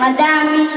мадами.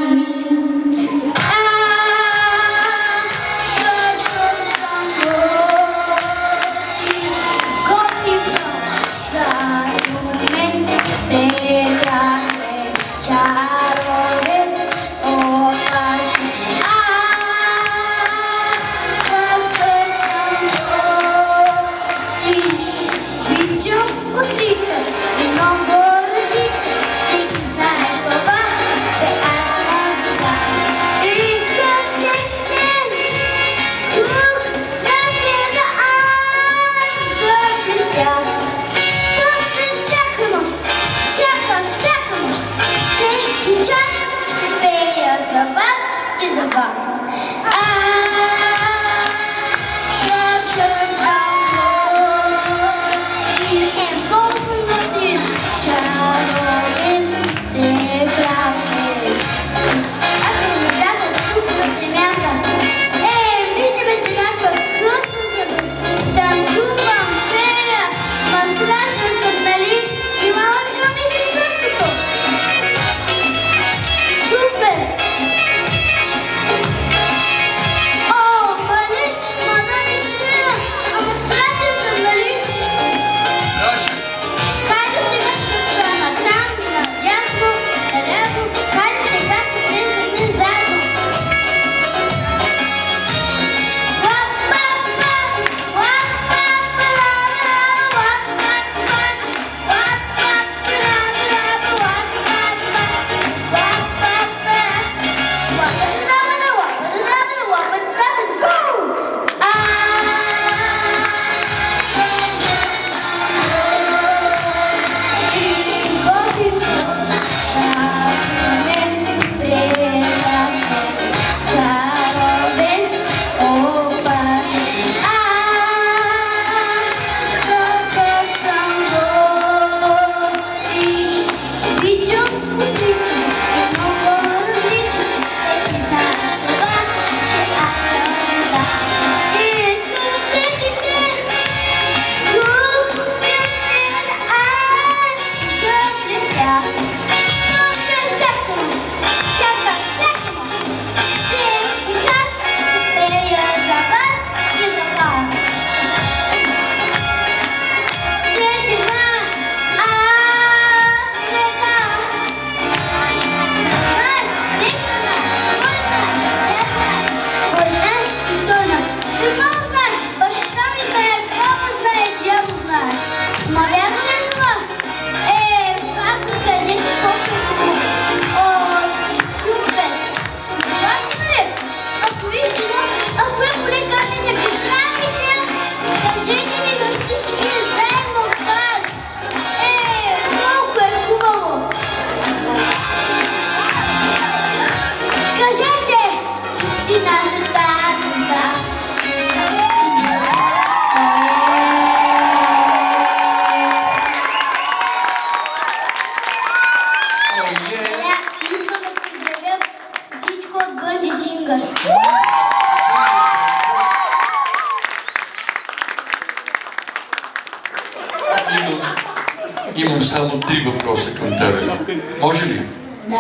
Имам само 3 въпроса към тебе. Може ли? Да.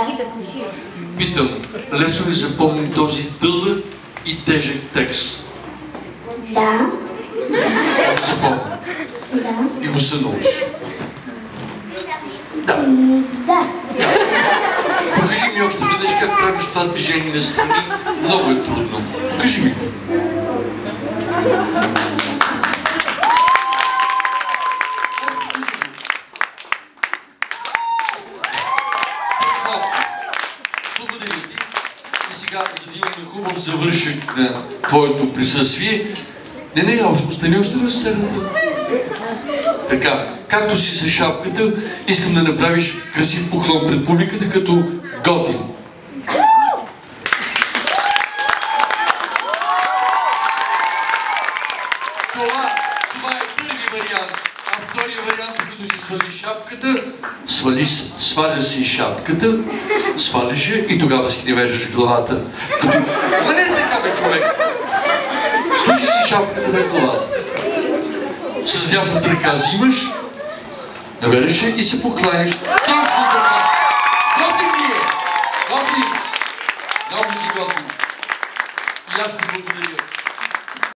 Питам, лесно ли запомни този дълъг и тежък текст? Да. Запомни. Да. И му се научи. Да. Да. Покажи ми още веднъж как правиш това движение на страни. Много е трудно. Покажи ми. Благодаря ти. И сега, за да имаме хубав завършек на твоето присъствие, не, остани още на сцената. Така, както си с шапката, искам да направиш красив поклон пред публиката, като готин. Това е първи вариант. А втория вариант, като си свалиш шапката, сваляш си шапката, сваляш я и тогава си гневежеш главата. Ама не е така, бе, човек. Служи си шапката на главата. С дясната ръка взимаш, набереш я и се покланяш. Точно така. Готин ли е? си готвим. И аз ти благодаря.